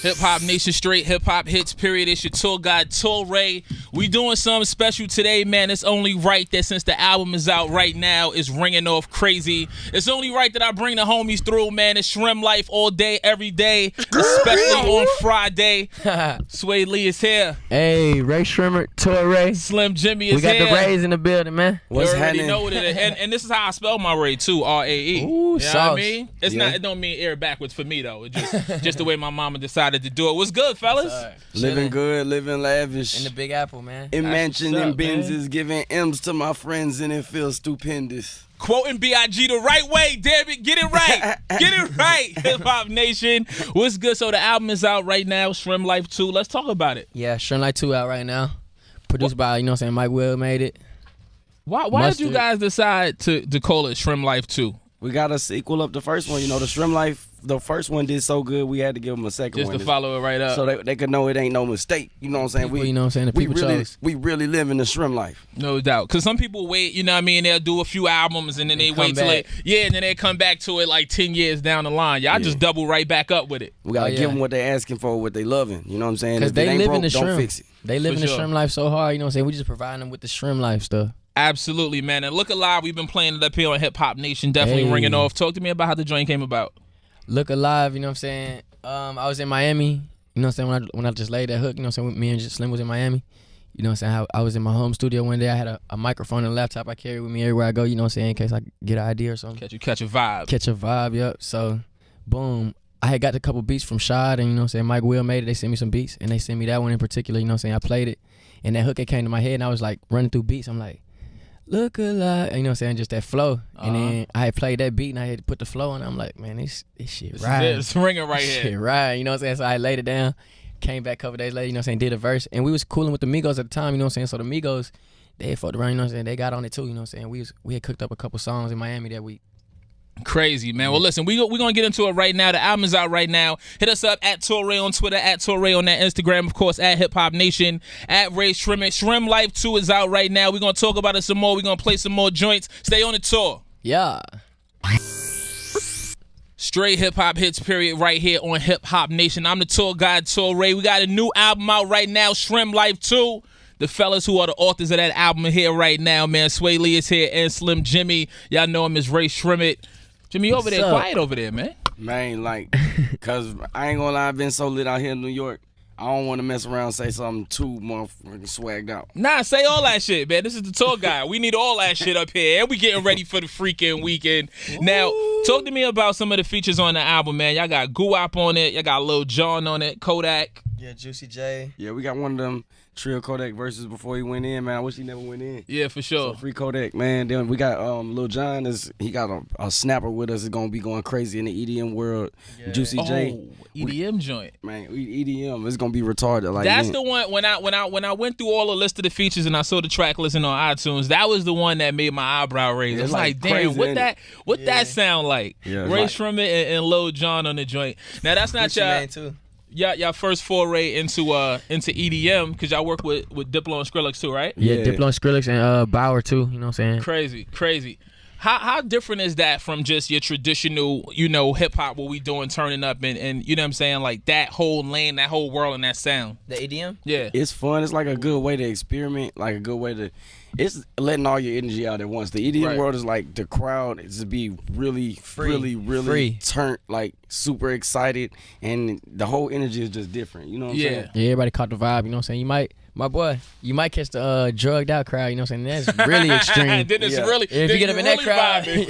Hip Hop Nation, straight hip hop hits, period. It's your tour guide, Torae. We doing something special today, man. It's only right that since the album is out right now, it's ringing off crazy. It's only right that I bring the homies through, man. It's SremmLife all day, every day, especially on Friday. Sway Lee is here. Hey, Rae Sremmurd, Torae. Slim Jimmy is here. We got the Rays in the building, man. What's you already know what it is. And this is how I spell my Rae too, R-A-E. Ooh, you know sauce. what I mean? It's not. It don't mean air backwards for me though. It just the way my mama decided to do it. What's good, fellas? Living good, living lavish. In the Big Apple, man. In mansion and Benzes, giving M's to my friends, and it feels stupendous. Quoting B.I.G. the right way, damn it. Get it right. Get it right, Hip Hop Nation. What's good? So the album is out right now, SremmLife2. Let's talk about it. Yeah, SremmLife2 out right now. Produced by, Mike Will made it. Why did you guys decide to call it SremmLife2? We got a sequel up the first one. The SremmLife, the first one did so good, we had to give them a second one. Just to follow it right up. So they could know it ain't no mistake. You know what I'm saying? We really live in the SremmLife. No doubt. Because some people wait, you know what I mean? They'll do a few albums and then they wait till and then they come back to it like 10 years down the line. Y'all just double right back up with it. We got to give them what they asking for, what they loving. You know what I'm saying? Because they live in the don't fix it. They live in the SremmLife so hard, you know what I'm saying? We just providing them with the SremmLife stuff. Absolutely, man. And Look Alive, we've been playing it up here on Hip Hop Nation, definitely ringing off. Talk to me about how the joint came about. Look Alive, you know what I'm saying? I was in Miami, you know what I'm saying, when I just laid that hook, you know what I'm saying, me and Slim was in Miami. You know what I'm saying? I was in my home studio one day. I had a microphone and a laptop I carry with me everywhere I go, you know what I'm saying, in case I get an idea or something. Catch a vibe. Catch a vibe, yep. So, boom. I had got a couple beats from Shad, and you know what I'm saying, Mike Will made it. They sent me some beats, and they sent me that one in particular, you know what I'm saying. I played it, and that hook, it came to my head, and I was like running through beats. I'm like, look alive, you know what I'm saying, just that flow. And then I had played that beat and I had to put the flow on. I'm like, man, this shit right. It's ringing right here. Shit right, you know what I'm saying? So I laid it down, came back a couple days later, you know what I'm saying, did a verse. And we was cooling with the Migos at the time, you know what I'm saying? So the Migos, they had fucked around, you know what I'm saying? They got on it too, you know what I'm saying? We had cooked up a couple songs in Miami that week. Crazy, man. Well, listen, we're going to get into it right now. The album is out right now. Hit us up at Torae on Twitter, at Torae on that Instagram, of course, at Hip Hop Nation, at Rae Sremmurd. SremmLife2 is out right now. We're going to talk about it some more. We're going to play some more joints. Stay on the tour. Yeah. Straight hip hop hits, period, right here on Hip Hop Nation. I'm the tour guide, Torae. We got a new album out right now, SremmLife2. The fellas who are the authors of that album are here right now, man. Sway Lee is here and Slim Jimmy. Y'all know him as Rae Sremmurd. Jimmy, over there, quiet over there, man. Man, because I ain't gonna lie, I've been so lit out here in New York. I don't want to mess around and say something too motherfucking swagged out. Nah, say all that shit, man. This is the tour guide. We need all that shit up here. And we getting ready for the freaking weekend. Now, talk to me about some of the features on the album, man. Y'all got Guap on it. Y'all got Lil Jon on it. Kodak. Yeah, Juicy J. Yeah, we got one of them Trill Kodak verses before he went in, man. I wish he never went in. Yeah, for sure. So free Kodak, man. Then we got Lil Jon. He got a snapper with us. It's gonna be going crazy in the EDM world. Yeah. Juicy J. EDM joint. Man, EDM. It's gonna be retarded. Like that's the one when I went through all the list of the features and I saw the track listing on iTunes. That was the one that made my eyebrow raise. I was like, damn, what that sound like? Yeah, Rae Sremmurd and Lil Jon on the joint. Now that's not y'all first foray into EDM, because y'all work with Diplo and Skrillex too, right? Yeah, Diplo and Skrillex and Bauer too, you know what I'm saying? Crazy. How different is that from just your traditional, hip hop, what we doing, turning up and you know what I'm saying, like that whole lane, that whole world and that sound? The EDM? Yeah. It's fun. It's like a good way to experiment, like a good way to, it's letting all your energy out at once. The EDM world is like the crowd is to be really turned, like super excited, and the whole energy is just different. You know what I'm saying? Yeah, everybody caught the vibe, you know what I'm saying? You might catch the drugged out crowd, you know what I'm saying? That's really extreme. Then it's really, if you get up in that crowd, you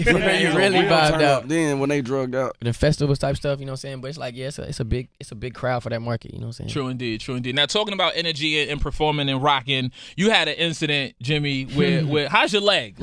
really vibed out. Then when they drugged out. The festivals type stuff, you know what I'm saying? But it's like, yeah, it's a big crowd for that market, you know what I'm saying? True indeed. Now, talking about energy and performing and rocking, you had an incident, Jimmy, where how's your leg?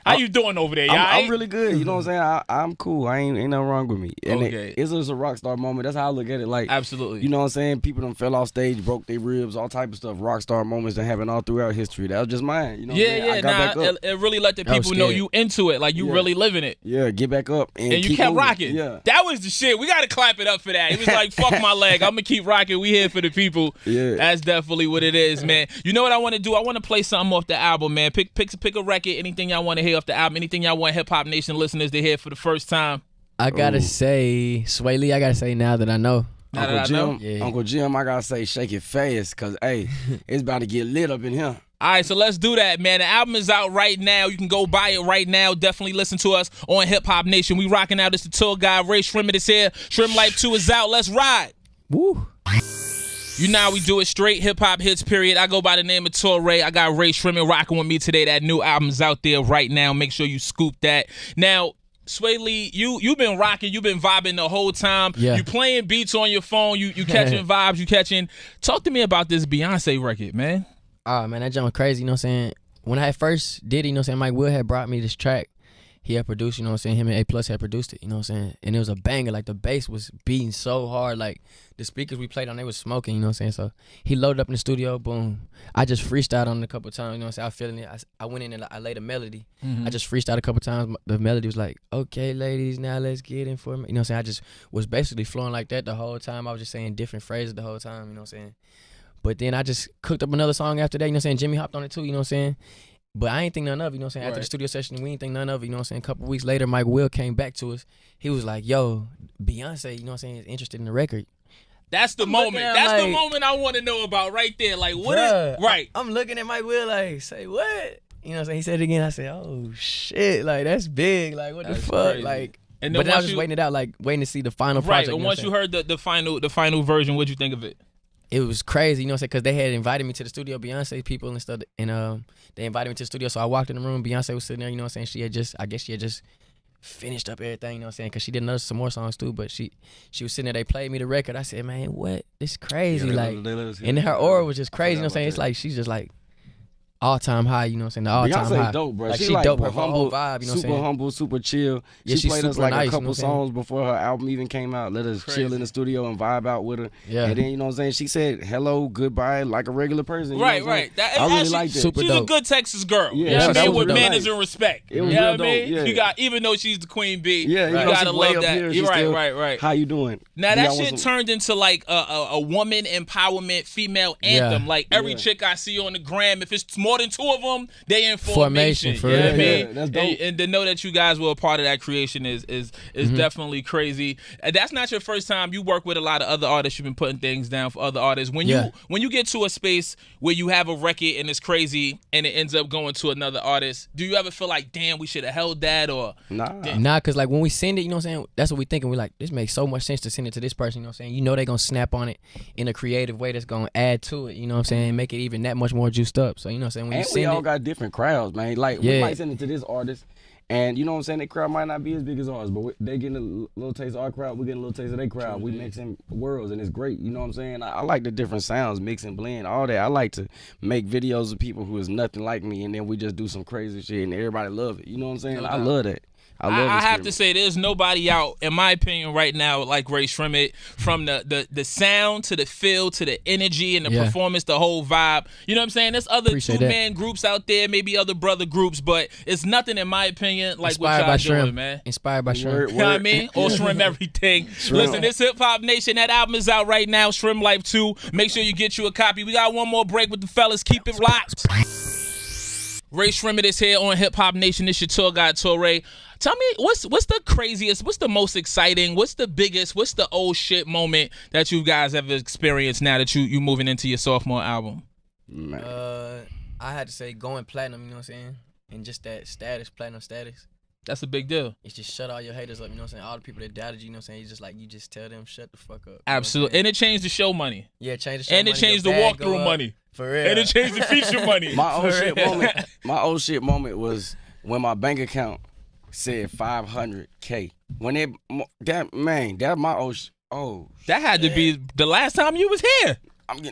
How you doing over there, y'all? I'm really good. You know what I'm saying? I'm cool. Ain't nothing wrong with me. And it's just a Rockstar moment. That's how I look at it. Like, absolutely. You know what I'm saying? People done fell off stage, broke their ribs, all type of stuff. Rockstar moments that happen all throughout history. That was just mine. You know what I'm saying? I got back up. It really let the people know you into it. Like, you really living it. Yeah, get back up. And you kept rocking. Yeah. That was the shit. We got to clap it up for that. He was like, fuck my leg. I'm going to keep rocking. We here for the people. Yeah. That's definitely what it is, man. You know what I want to do? I want to play something off the album, man. Pick a record, anything y'all want to hear off the album, anything y'all want Hip Hop Nation listeners to hear for the first time. I gotta say, Sway Lee, I gotta say Now That I Know. Uncle Jim, Uncle Jim, I gotta say, shake it fast, cause hey, it's about to get lit up in here. All right, so let's do that, man. The album is out right now. You can go buy it right now. Definitely listen to us on Hip Hop Nation. We rocking out. It's the Tor Guide Rae Sremmurd is here. SremmLife2 is out. Let's ride. Woo. You know how we do it, straight hip-hop hits, period. I go by the name of Torae. I got Rae Sremmurd rocking with me today. That new album's out there right now. Make sure you scoop that. Now, Sway Lee, you've been rocking, you've been vibing the whole time. Yeah. You playing beats on your phone, you catching vibes, you catching. Talk to me about this Beyonce record, man. Oh, man, that jump crazy, you know what I'm saying? When I first did it, you know what I'm saying, Mike Will had brought me this track. He had produced, you know what I'm saying, him and A+ had produced it, you know what I'm saying? And it was a banger, like the bass was beating so hard, like the speakers we played on, they was smoking, you know what I'm saying? So he loaded up in the studio, boom. I just freestyled on it a couple times, you know what I'm saying? I was feeling it. I went in and I laid a melody. I just freestyled a couple times. The melody was like, okay, ladies, now let's get in for me. You know what I'm saying? I just was basically flowing like that the whole time. I was just saying different phrases the whole time, you know what I'm saying? But then I just cooked up another song after that, you know what I'm saying? Jimmy hopped on it too, you know what I'm saying? But I ain't think none of it, you know what I'm saying? After the studio session, we ain't think none of it, you know what I'm saying? A couple weeks later, Mike Will came back to us. He was like, yo, Beyonce, you know what I'm saying, is interested in the record. That's the moment. That's the moment I want to know about right there. Like, what is, right. I'm looking at Mike Will like, say what? You know what I'm saying? He said it again. I said, oh, shit. Like, that's big. Like, what the fuck? Crazy. Like, and but then I was just waiting it out, like, waiting to see the final project. Right, and once you heard the final version, what'd you think of it? It was crazy, you know what I'm saying? Because they had invited me to the studio, Beyonce people and stuff, and they invited me to the studio. So I walked in the room, Beyonce was sitting there, you know what I'm saying? I guess she had just finished up everything, you know what I'm saying? Because she did some more songs too, but she was sitting there, they played me the record. I said, man, what? This crazy. Yeah, and her aura was just crazy, you know what I'm saying? It's like, she's just like, all-time high, you know what I'm saying? The all-time Beyonce high. dope, bro. Like, she dope, her humble, whole vibe, you know what I'm saying? Super humble, super chill. Yeah, she played us like nice, a couple you know songs before her album even came out. Let us chill in the studio and vibe out with her. Yeah. And then, you know what I'm saying? She said hello, goodbye, like a regular person. You Right, know what I'm right. saying? I really like that. Super She's dope. a good Texas girl. Yeah, You know what I mean? With dope. manners and respect. It was you know real what I mean? dope, yeah. You got, even though she's the queen bee, Yeah, you you know, gotta she's way love up that. here. You're She's still, right. How you doing? Now that shit turned into like a woman empowerment female anthem. Like every chick I see on the gram, if it's more than two of them, they in formation. For you know what I real. mean? Yeah, that's dope. And to know that you guys were a part of that creation is definitely crazy. And that's not your first time. You work with a lot of other artists. You've been putting things down for other artists. When you get to a space where you have a record and it's crazy and it ends up going to another artist, do you ever feel like, damn, we should have held that? Or Nah, because like when we send it, you know what I'm saying, that's what we thinking. We're like, this makes so much sense to send it to this person, you know what I'm saying? You know they're going to snap on it in a creative way that's going to add to it, you know what I'm saying, make it even that much more juiced up. So, you know what I'm saying, when and you send we all it, got different crowds, man. Like, we might send it to this artist, and you know what I'm saying, their crowd might not be as big as ours, but they getting a little taste of our crowd, we getting a little taste of their crowd. We mixing worlds, and it's great, you know what I'm saying? I like the different sounds, mix and blend, all that. I like to make videos of people who is nothing like me, and then we just do some crazy shit, and everybody love it, you know what I'm saying? I love that. I have to say, there's nobody out, in my opinion, right now like Rae Sremmurd. From the sound to the feel to the energy and the performance, the whole vibe. You know what I'm saying? There's other two-man groups out there, maybe other brother groups, but it's nothing, in my opinion, like what y'all doing, man. Inspired by Srem. You know what I mean? Or Srem everything. Listen, this Hip Hop Nation, that album is out right now, SremmLife2. Make sure you get you a copy. We got one more break with the fellas. Keep it locked. Rae Sremmurd is here on Hip Hop Nation. It's your tour guide, Torae. Tell me, what's the craziest, what's the most exciting, what's the biggest, what's the old shit moment that you guys have experienced now that you moving into your sophomore album? I had to say going platinum, you know what I'm saying? And just that status, platinum status. That's a big deal. It's just shut all your haters up, you know what I'm saying? All the people that doubted you, you know what I'm saying? It's just like, you just tell them, shut the fuck up. Absolutely. And it changed the show money. Yeah, it changed the show money. And it changed the walkthrough money. For real. And it changed the feature money. My old shit moment was when my bank account said 500K. When that's my old that had to be the last time you was here. I don't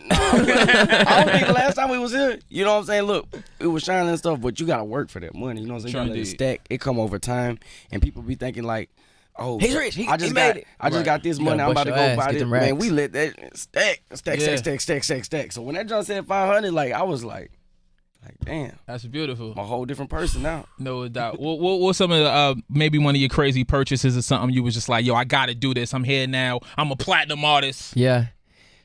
think the last time we was here, you know what I'm saying? Look, it was shining and stuff, but you gotta work for that money. You know what I'm saying? You gotta let it stack. It come over time, and people be thinking like, oh, he's rich. He made it. I just got this money. I'm about to go buy this. Man, we let that stack. So when that junk said 500, like I was like, damn, that's beautiful. I'm a whole different person now. No doubt. What's some of the maybe one of your crazy purchases or something you was just like, yo, I gotta do this. I'm here now. I'm a platinum artist. Yeah.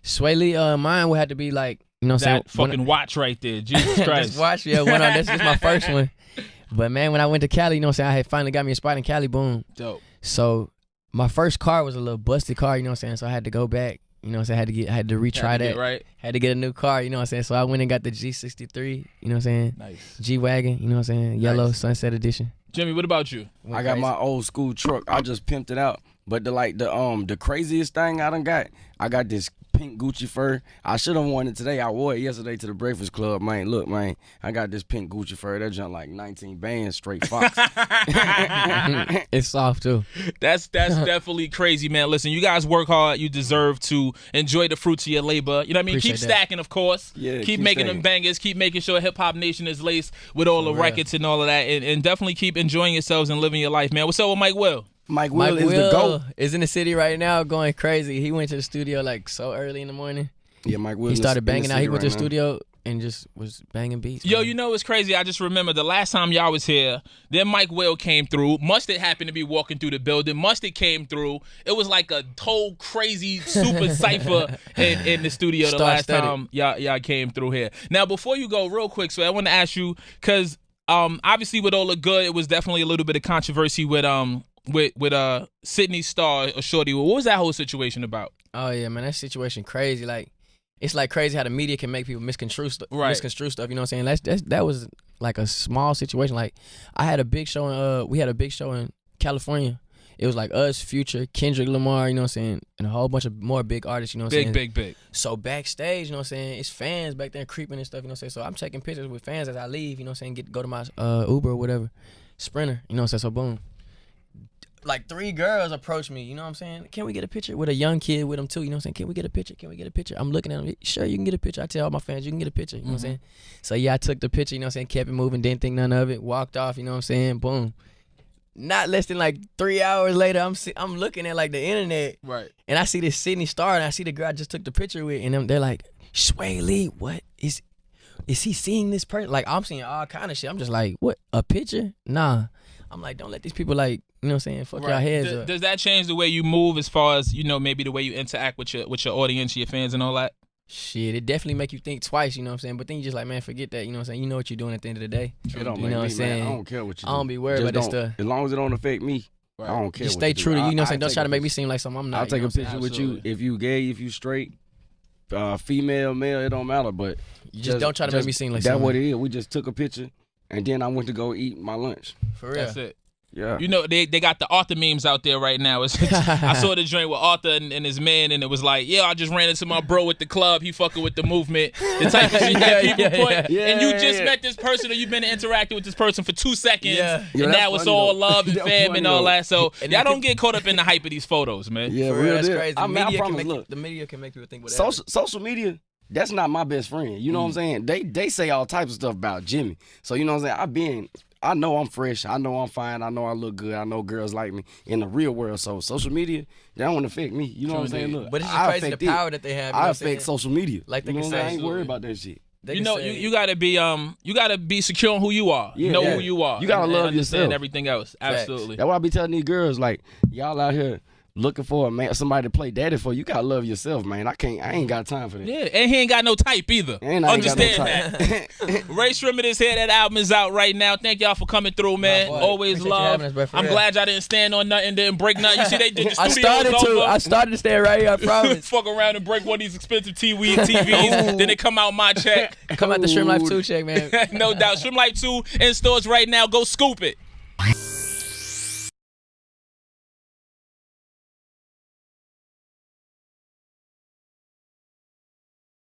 Sway Lee, mine would have to be like, you know what I'm saying? That fucking watch right there. Jesus Christ. This watch, this is my first one. But man, when I went to Cali, you know what I'm saying? I had finally got me a spot in Cali, boom. Dope. So my first car was a little busted car, you know what I'm saying? So I had to go back You know what I'm saying? I had to retry that. Right. Had to get a new car, you know what I'm saying? So I went and got the G63, you know what I'm saying? Nice. G-Wagon, you know what I'm saying? Yellow Sunset Edition. Jimmy, what about you? I got my old school truck. I just pimped it out. But the craziest thing I got this pink Gucci fur. I should have worn it today. I wore it yesterday to the Breakfast Club, man. Look, man, I got this pink Gucci fur. That junk like 19 bands straight Fox. It's soft too. That's definitely crazy, man. Listen, you guys work hard. You deserve to enjoy the fruits of your labor. You know what I mean? Appreciate Keep that. stacking, of course. Yeah, keep making them bangers. Keep making sure Hip Hop Nation is laced with all the records and all of that. And definitely keep enjoying yourselves and living your life, man. What's up with Mike Will? Mike Will is the GOAT. Is in the city right now going crazy. He went to the studio like so early in the morning. Yeah, Mike Will. He started banging out. He went to the right studio and just was banging beats. Yo, man. you know what's crazy? I just remember the last time y'all was here, then Mike Will came through. Mustard happened to be walking through the building. Mustard came through. It was like a whole crazy super cypher in the studio the last time y'all came through here. Now, before you go real quick, so I want to ask you, because obviously with all the good, it was definitely a little bit of controversy with Sydney Star or Shorty. What was that whole situation about? Oh yeah, man, that situation crazy. Like, it's like crazy how the media can make people misconstrue stuff. Right. Misconstrue stuff. You know what I'm saying? That was like a small situation. Like, I had a big show in we had a big show in California. It was like us, Future, Kendrick Lamar, you know what I'm saying, and a whole bunch of more big artists, you know what I'm saying? Big. So backstage, you know what I'm saying, it's fans back there creeping and stuff, you know what I'm saying? So I'm taking pictures with fans as I leave, you know what I'm saying, go to my Uber or whatever, Sprinter, you know what I'm saying? So boom. Like 3 girls approached me, you know what I'm saying? Can we get a picture with a young kid with them too? You know what I'm saying? Can we get a picture? Can we get a picture? I'm looking at them. Sure, you can get a picture. I tell all my fans, you can get a picture. You know what I'm saying? So yeah, I took the picture, you know what I'm saying? Kept it moving, didn't think none of it. Walked off, you know what I'm saying? Boom. Not less than like 3 hours later, I'm looking at like the internet. Right. And I see this Sydney Star and I see the girl I just took the picture with, and they're like, Sway Lee, what is he seeing this person? Like, I'm seeing all kind of shit. I'm just like, what? A picture? Nah. I'm like, don't let these people like, you know what I'm saying, fuck y'all heads up. Does that change the way you move as far as, you know, maybe the way you interact with your audience, your fans and all that? Shit, it definitely make you think twice, you know what I'm saying? But then you just like, man, forget that, you know what I'm saying? You know what you're doing at the end of the day. It don't you make know me, what I'm saying? man. I don't care what you do. I don't be worried about that stuff. As long as it don't affect me, I don't care. Just what stay you do. true to you, you know what I'm saying? I'll Don't try to take make a me seem like something I'm not. I'll take you know a picture with you. Absolutely. If you gay, if you straight, female, male, it don't matter. But You just don't try to make me seem like that's something. what it is. We just took a picture, and then I went to go eat my lunch. For real. That's it. Yeah. You know, they got the Arthur memes out there right now. I saw the joint with Arthur and his man, and it was like, yeah, I just ran into my bro at the club. He fucking with the movement. The type of shit that people put. Yeah, and you just met this person, or you've been interacting with this person for 2 seconds, Yeah. Yo, and that's now it's funny, all though. love and That's fam funny, and all though. that. So And y'all you don't get caught up in the hype of these photos, man. Yeah, For real, real that's deal. crazy. I mean, I promise, look, The media can make people think whatever. social media, that's not my best friend. You know what I'm saying? They say all types of stuff about Jimmy. So you know what I'm saying? I know I'm fresh. I know I'm fine. I know I look good. I know girls like me in the real world. So social media, that don't affect me. You know what I'm saying? Look, But it's just I crazy the affect power it. that they have. You know I what I'm saying? affect social media. Like they you know can what I'm say, saying? I ain't worried about that shit. They You can know, say- you gotta be secure on who you are. Yeah, know yeah. who you are. You gotta and love understand yourself. everything else. Absolutely. That's why I be telling these girls, like, y'all out here looking for a man, somebody to play daddy for. You gotta love yourself, man. I ain't got time for that. Yeah, and he ain't got no type either. And I ain't got no Understand type. that. Rae Sremmurd is here. That album is out right now. Thank y'all for coming through, man. boy. Always Appreciate you love. having us, bro, for I'm real. glad y'all didn't stand on nothing, didn't break nothing. You see, they did the I studio. started to stay right here, I promise. Fuck around and break one of these expensive TVs. Then it come out my check. Come out the SremmLife2 check, man. No doubt. SremmLife2 in stores right now. Go scoop it.